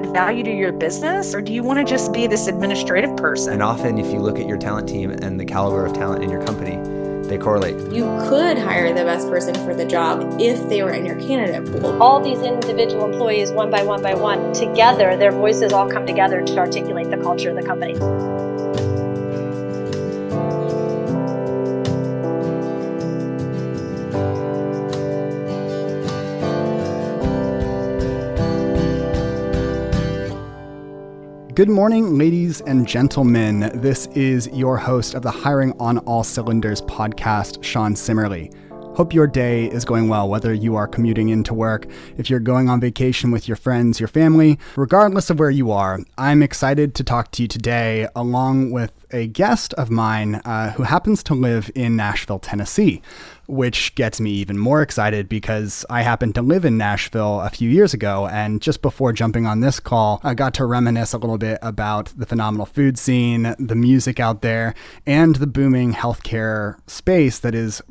add value to your business, or do you want to just be this administrative person? And often if you look at your talent team and the caliber of talent in your company, they correlate. You could hire the best person for the job if they were in your candidate pool. All these individual employees, one by one, together, their voices all come together to articulate the culture of the company. Good morning, ladies and gentlemen. This is your host of the Hiring on All Cylinders podcast, Sean Simmerly. Hope your day is going well, whether you are commuting into work, if you're going on vacation with your friends, your family. Regardless of where you are, I'm excited to talk to you today along with a guest of mine who happens to live in Nashville, Tennessee, which gets me even more excited because I happened to live in Nashville a few years ago. And just before jumping on this call, I got to reminisce a little bit about the phenomenal food scene, the music out there, and the booming healthcare space that is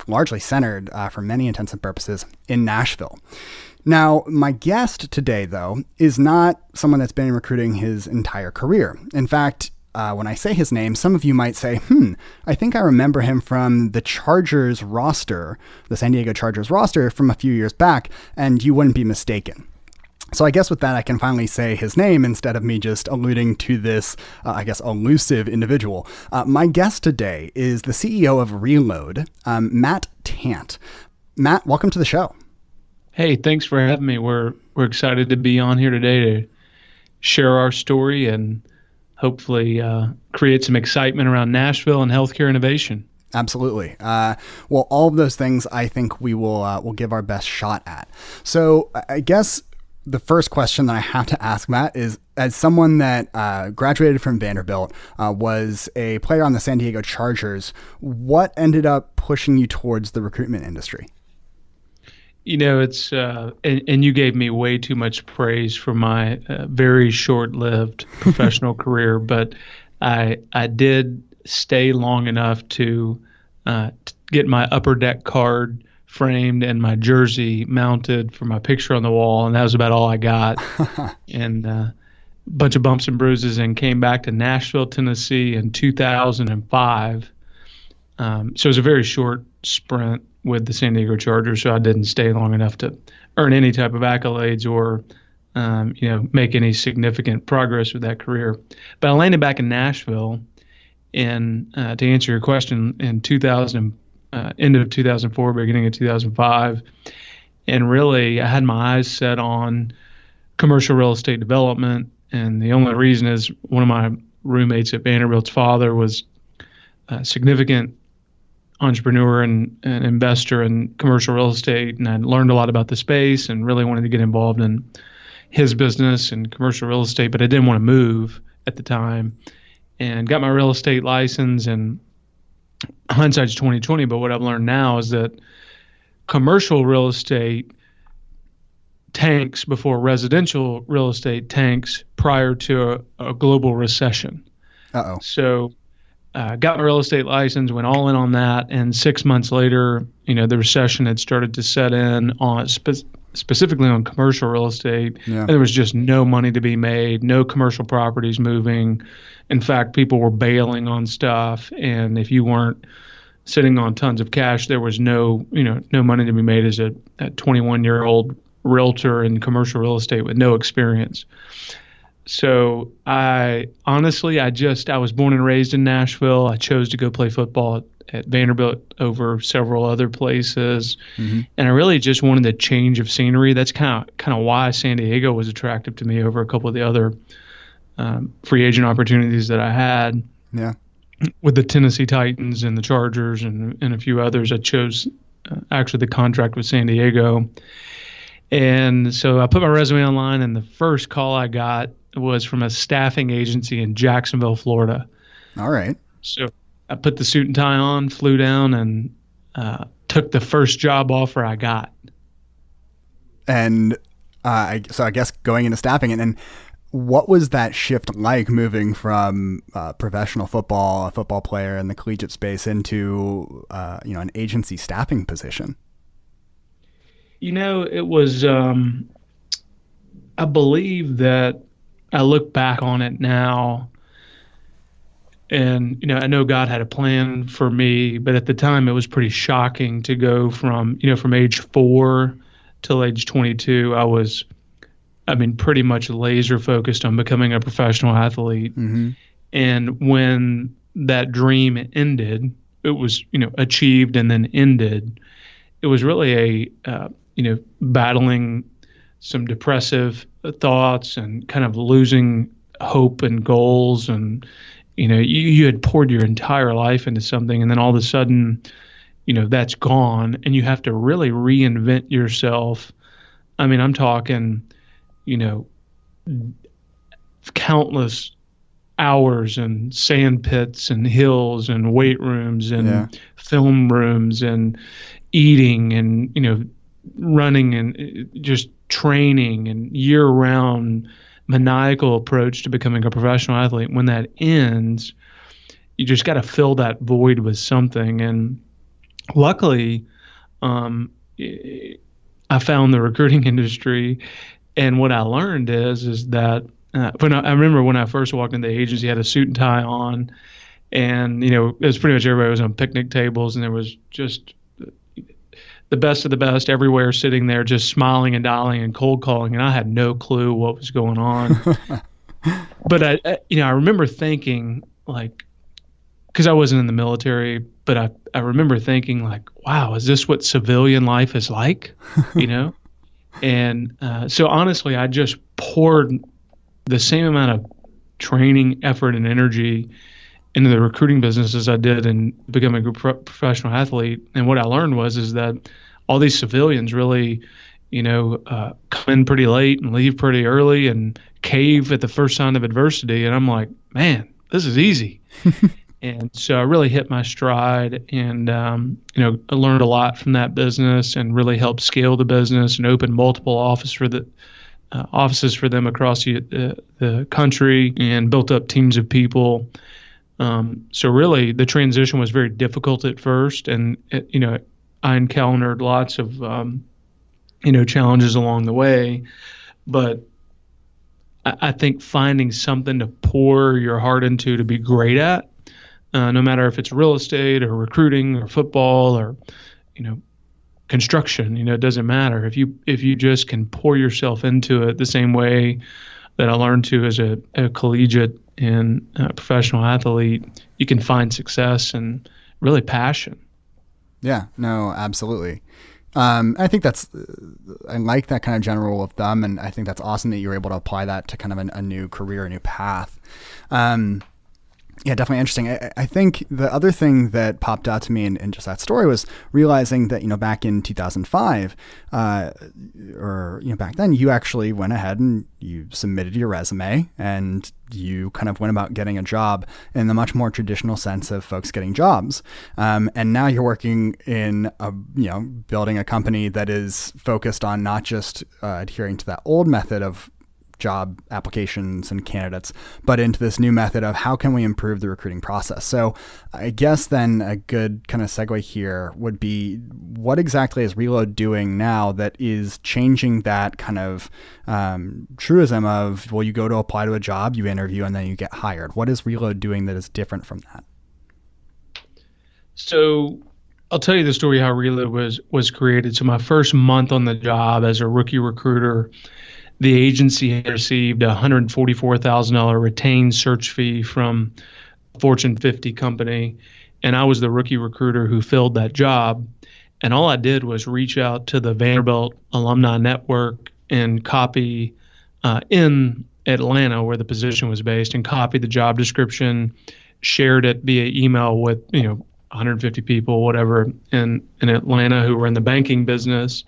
largely centered, for many intents and purposes, in Nashville. Now, my guest today, though, is not someone that's been in recruiting his entire career. In fact, when I say his name, some of you might say, I think I remember him from the Chargers roster, the San Diego Chargers roster from a few years back, and you wouldn't be mistaken. So I guess with that, I can finally say his name instead of me just alluding to this, elusive individual. My guest today is the CEO of Relode, Matt Tant. Matt, welcome to the show. Hey, thanks for having me. We're excited to be on here today to share our story and hopefully create some excitement around Nashville and healthcare innovation. Absolutely. Well, all of those things I think we will give our best shot at. So I guess the first question that I have to ask, Matt, is as someone that graduated from Vanderbilt, was a player on the San Diego Chargers, what ended up pushing you towards the recruitment industry? You know, it's and you gave me way too much praise for my very short-lived professional career, but I did stay long enough to get my upper deck card framed and my jersey mounted for my picture on the wall, and that was about all I got. And a bunch of bumps and bruises, and came back to Nashville, Tennessee in 2005. So it was a very short sprint with the San Diego Chargers, so I didn't stay long enough to earn any type of accolades or make any significant progress with that career. But I landed back in Nashville, and to answer your question, in end of 2004, beginning of 2005. And really, I had my eyes set on commercial real estate development. And the only reason is one of my roommates at Vanderbilt's father was a significant entrepreneur and an investor in commercial real estate. And I learned a lot about the space and really wanted to get involved in his business and commercial real estate, but I didn't want to move at the time, and got my real estate license. And hindsight's 2020, but what I've learned now is that commercial real estate tanks before residential real estate tanks prior to a global recession. Uh-oh. So got my real estate license, went all in on that, and 6 months later, the recession had started to set in on specifically on commercial real estate. Yeah. And there was just no money to be made, no commercial properties moving. In fact, people were bailing on stuff, and if you weren't sitting on tons of cash, there was no money to be made as a 21-year-old realtor in commercial real estate with no experience. So I was born and raised in Nashville. I chose to go play football at Vanderbilt over several other places. Mm-hmm. And I really just wanted a change of scenery. That's kind of why San Diego was attractive to me over a couple of the other free agent opportunities that I had. Yeah. With the Tennessee Titans and the Chargers and a few others, I chose actually the contract with San Diego. And so I put my resume online, and the first call I got was from a staffing agency in Jacksonville, Florida. All right. So I put the suit and tie on, flew down, and took the first job offer I got. And so I guess going into staffing, and then what was that shift like moving from professional football, a football player in the collegiate space, into an agency staffing position? It was I believe that I look back on it now, and I know God had a plan for me, but at the time it was pretty shocking to go from age 4 till age 22. Pretty much laser focused on becoming a professional athlete. Mm-hmm. And when that dream ended, it was, achieved and then ended. It was really battling some depressive thoughts and kind of losing hope and goals. And, you had poured your entire life into something, and then all of a sudden, that's gone, and you have to really reinvent yourself. I'm talking, countless hours and sand pits and hills and weight rooms and film rooms and eating and, running and just training and year-round maniacal approach to becoming a professional athlete. When that ends, you just got to fill that void with something. And luckily, I found the recruiting industry. And what I learned is that I remember when I first walked into the agency, I had a suit and tie on, and it was pretty much everybody was on picnic tables, and there was just the best of the best everywhere, sitting there just smiling and dialing and cold calling, and I had no clue what was going on. But I remember thinking, like, because I wasn't in the military, but I remember thinking, like, wow, is this what civilian life is like? And so honestly, I just poured the same amount of training, effort, and energy into the recruiting business as I did in becoming a professional athlete. And what I learned is that all these civilians really, come in pretty late and leave pretty early and cave at the first sign of adversity. And I'm like, man, this is easy. And so I really hit my stride, and I learned a lot from that business and really helped scale the business and open multiple offices for them across the country, and built up teams of people. So really, the transition was very difficult at first, and I encountered lots of challenges along the way. But I think finding something to pour your heart into, to be great at, no matter if it's real estate or recruiting or football or construction, it doesn't matter. If you just can pour yourself into it the same way that I learned to as a collegiate and professional athlete, you can find success and really passion. Yeah, no, absolutely. I think I like that kind of general rule of thumb, and I think that's awesome that you were able to apply that to kind of a new career, a new path. Yeah, definitely interesting. I think the other thing that popped out to me in just that story was realizing that, back in 2005, or, back then, you actually went ahead and you submitted your resume, and you kind of went about getting a job in the much more traditional sense of folks getting jobs. And now you're working in building a company that is focused on not just adhering to that old method of job applications and candidates, but into this new method of how can we improve the recruiting process. So I guess then a good kind of segue here would be, what exactly is Relode doing now that is changing that kind of truism of, well, you go to apply to a job, you interview, and then you get hired? What is Relode doing that is different from that? So I'll tell you the story how Relode was created. So my first month on the job as a rookie recruiter, the agency had received a $144,000 retained search fee from a Fortune 50 company, and I was the rookie recruiter who filled that job. And all I did was reach out to the Vanderbilt Alumni Network and copy in Atlanta, where the position was based, and copy the job description, shared it via email with 150 people, whatever, in Atlanta who were in the banking business,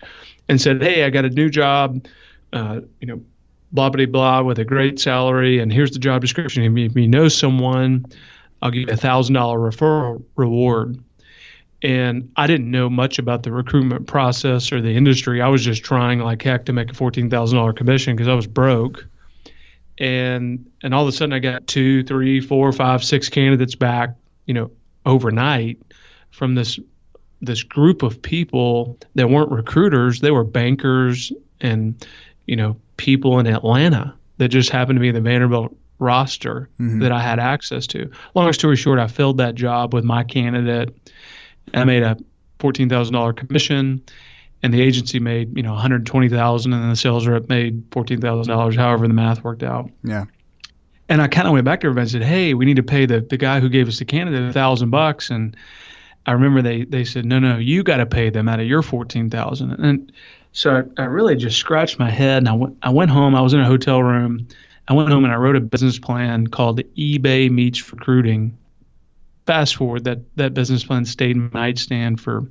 and said, hey, I got a new job, blah, blah, blah, with a great salary, and here's the job description. If you know someone, I'll give you $1,000 referral reward. And I didn't know much about the recruitment process or the industry. I was just trying like heck to make a $14,000 commission because I was broke. And all of a sudden I got 2, 3, 4, 5, 6 candidates back, overnight from this group of people that weren't recruiters. They were bankers and people in Atlanta that just happened to be the Vanderbilt roster that I had access to. Long story short, I filled that job with my candidate. I made a $14,000 commission, and the agency made $120,000, and then the sales rep made $14,000. However, the math worked out. Yeah. And I kind of went back to everybody and said, "Hey, we need to pay the guy who gave us the candidate $1,000." And I remember they said, "No, you got to pay them out of your $14,000." And so I really just scratched my head, and I went home. I was in a hotel room. I went home and I wrote a business plan called eBay Meets Recruiting. Fast forward, that business plan stayed in my nightstand for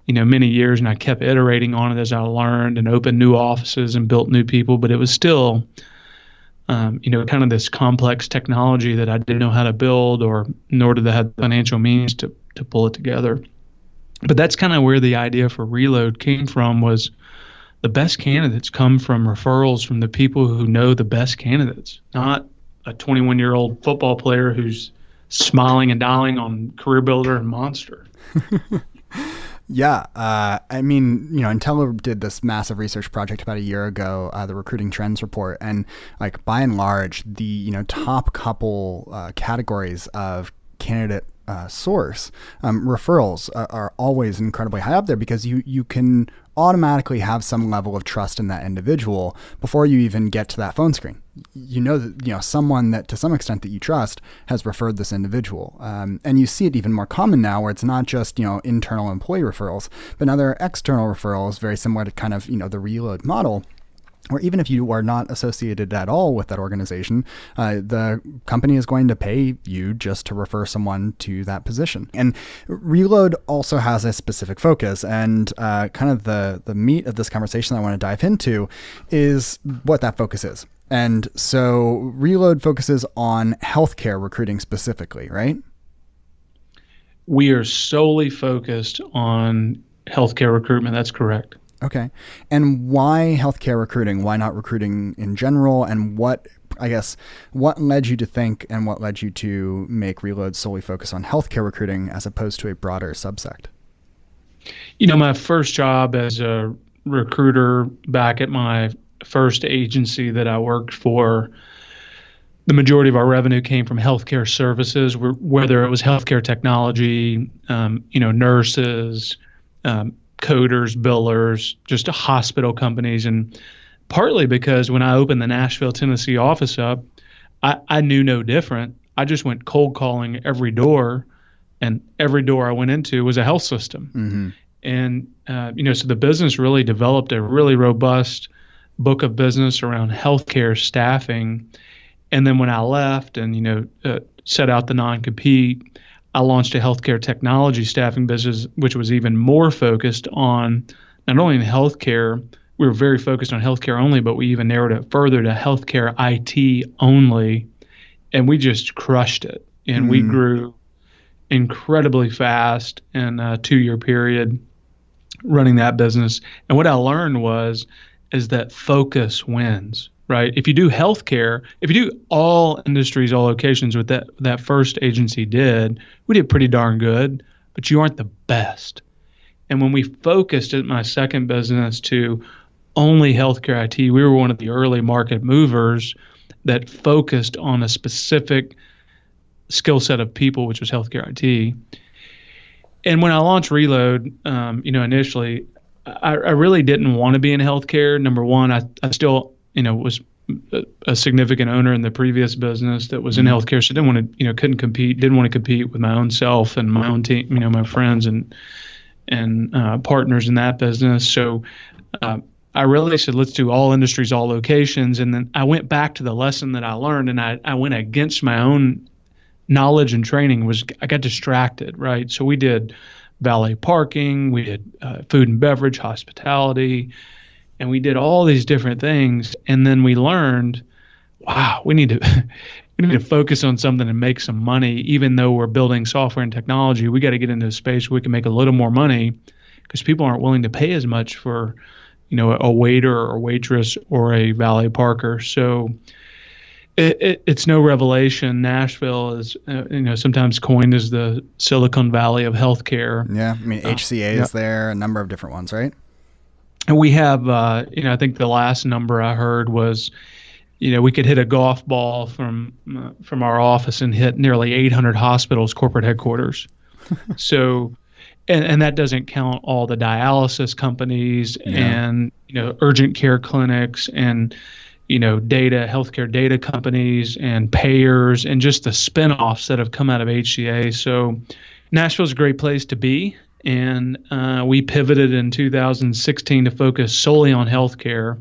many years, and I kept iterating on it as I learned and opened new offices and built new people. But it was still, kind of this complex technology that I didn't know how to build, nor did I have the financial means to pull it together. But that's kind of where the idea for Relode came from. Was the best candidates come from referrals from the people who know the best candidates, not a 21-year-old football player who's smiling and dialing on Career Builder and Monster. Yeah. Inteller did this massive research project about a year ago, the Recruiting Trends report. And by and large, the, top couple categories of candidate source, referrals are always incredibly high up there, because you can automatically have some level of trust in that individual before you even get to that phone screen. That someone that to some extent that you trust has referred this individual, and you see it even more common now, where it's not just internal employee referrals, but now there are external referrals, very similar to kind of the Relode model. Or even if you are not associated at all with that organization, the company is going to pay you just to refer someone to that position. And Relode also has a specific focus, and kind of the meat of this conversation that I want to dive into is what that focus is. And so Relode focuses on healthcare recruiting specifically, right? We are solely focused on healthcare recruitment. That's correct. Okay. And why healthcare recruiting? Why not recruiting in general? And what led you to think, and what led you to make Relode solely focus on healthcare recruiting as opposed to a broader subsect? My first job as a recruiter back at my first agency that I worked for, the majority of our revenue came from healthcare services, whether it was healthcare technology, nurses, coders, billers, just hospital companies. And partly because when I opened the Nashville, Tennessee office up, I knew no different. I just went cold calling every door, and every door I went into was a health system. Mm-hmm. And, so the business really developed a really robust book of business around healthcare staffing. And then when I left and, set out the non-compete, I launched a healthcare technology staffing business, which was even more focused on not only in healthcare. We were very focused on healthcare only, but we even narrowed it further to healthcare IT only. And we just crushed it. And we grew incredibly fast in a 2-year period running that business. And what I learned is that focus wins. Right. If you do healthcare, if you do all industries, all locations, what that first agency did, we did pretty darn good, but you aren't the best. And when we focused at my second business to only healthcare IT, we were one of the early market movers that focused on a specific skill set of people, which was healthcare IT. And when I launched Relode, initially, I really didn't want to be in healthcare. Number one, I still was a significant owner in the previous business that was in healthcare. So didn't want to, didn't want to compete with my own self and my own team, my friends and partners in that business. So I really said, let's do all industries, all locations. And then I went back to the lesson that I learned, and I went against my own knowledge and training. I got distracted, right? So we did valet parking, we did food and beverage, hospitality, and we did all these different things. And then we learned, wow, we need to focus on something and make some money. Even though we're building software and technology, we got to get into a space where we can make a little more money, because people aren't willing to pay as much for, a waiter or waitress or a valet parker. So it's no revelation. Nashville is, sometimes coined as the Silicon Valley of healthcare. Yeah. I mean, HCA is there, a number of different ones, right? And we have, I think the last number I heard was, we could hit a golf ball from our office and hit nearly 800 hospitals' corporate headquarters. So, and that doesn't count all the dialysis companies and urgent care clinics and healthcare data companies and payers and just the spinoffs that have come out of HCA. So, Nashville's a great place to be, and we pivoted in 2016 to focus solely on healthcare.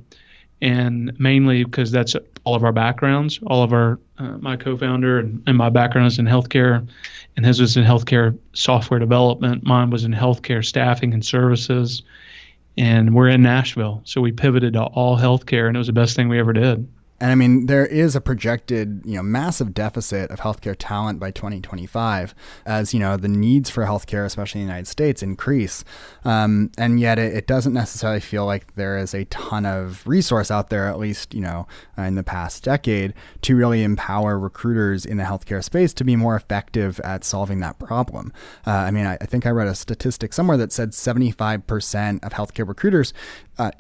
And mainly because that's all of our backgrounds. All of our, my co-founder and my background is in healthcare, and his was in healthcare software development. Mine was in healthcare staffing and services. And we're in Nashville, so we pivoted to all healthcare, and it was the best thing we ever did. And I mean, there is a projected, massive deficit of healthcare talent by 2025 as, the needs for healthcare, especially in the United States, increase. And yet it doesn't necessarily feel like there is a ton of resource out there, at least, in the past decade, to really empower recruiters in the healthcare space to be more effective at solving that problem. I think I read a statistic somewhere that said 75% of healthcare recruiters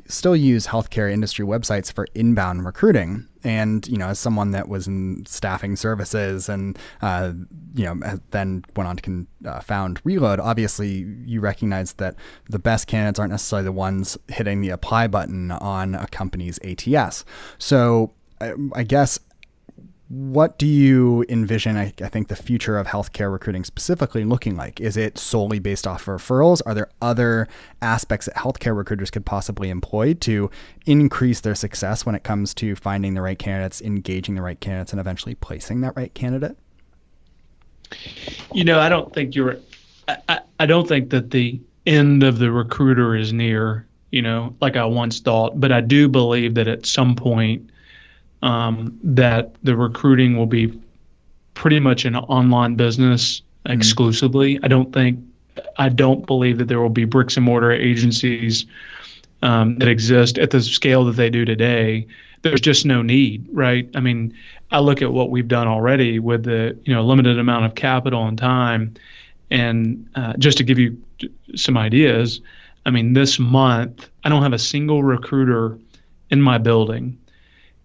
still use healthcare industry websites for inbound recruiting. And, as someone that was in staffing services and, then went on to found Relode, obviously you recognize that the best candidates aren't necessarily the ones hitting the apply button on a company's ATS. So I guess, what do you envision, I think, the future of healthcare recruiting specifically looking like? Is it solely based off of referrals? Are there other aspects that healthcare recruiters could possibly employ to increase their success when it comes to finding the right candidates, engaging the right candidates, and eventually placing that right candidate? I don't think I don't think that the end of the recruiter is near, like I once thought, but I do believe that at some point, that the recruiting will be pretty much an online business exclusively. I don't believe that there will be bricks and mortar agencies that exist at the scale that they do today. There's just no need, right? I mean, I look at what we've done already with the limited amount of capital and time, and just to give you some ideas, I mean, this month I don't have a single recruiter in my building.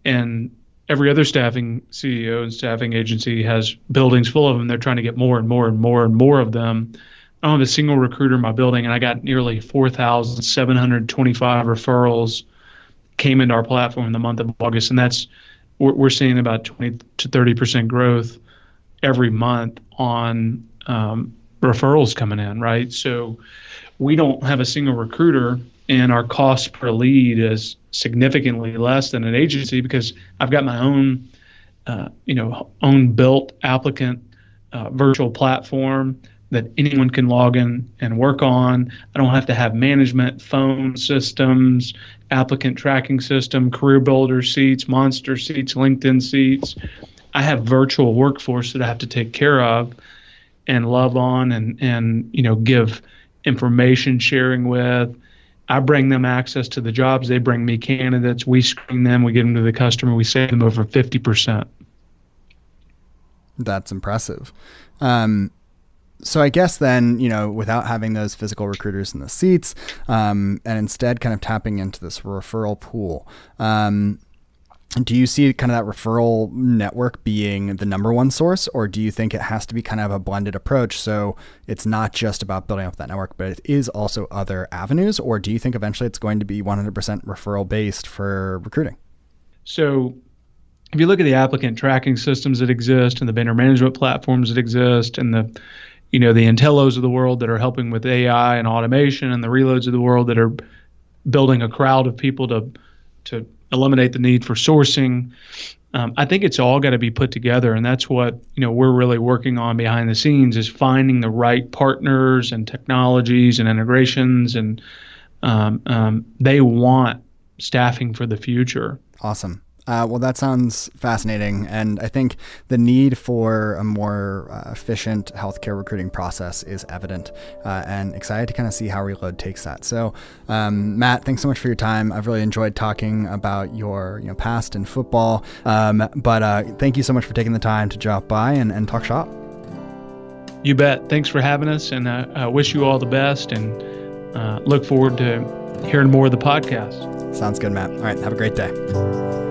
And every other staffing CEO and staffing agency has buildings full of them. They're trying to get more and more and more and more of them. I don't have a single recruiter in my building, and I got nearly 4,725 referrals came into our platform in the month of August. And we're seeing about 20 to 30% growth every month on referrals coming in, right? So we don't have a single recruiter, and our cost per lead is significantly less than an agency because I've got my own, own built applicant virtual platform that anyone can log in and work on. I don't have to have management, phone systems, applicant tracking system, career builder seats, monster seats, LinkedIn seats. I have virtual workforce that I have to take care of and love on and give information sharing with. I bring them access to the jobs. They bring me candidates. We screen them. We get them to the customer. We save them over 50%. That's impressive. So I guess then, without having those physical recruiters in the seats, and instead kind of tapping into this referral pool, do you see kind of that referral network being the number one source, or do you think it has to be kind of a blended approach? So it's not just about building up that network, but it is also other avenues, or do you think eventually it's going to be 100% referral based for recruiting? So if you look at the applicant tracking systems that exist and the vendor management platforms that exist and the Intellos of the world that are helping with AI and automation and the Relodes of the world that are building a crowd of people to eliminate the need for sourcing. I think it's all got to be put together, and that's what we're really working on behind the scenes is finding the right partners and technologies and integrations, and they want staffing for the future. Awesome. Well, that sounds fascinating. And I think the need for a more efficient healthcare recruiting process is evident, and excited to kind of see how Relode takes that. So, Matt, thanks so much for your time. I've really enjoyed talking about your past in football. But thank you so much for taking the time to drop by and talk shop. You bet. Thanks for having us, and I wish you all the best, and look forward to hearing more of the podcast. Sounds good, Matt. All right. Have a great day.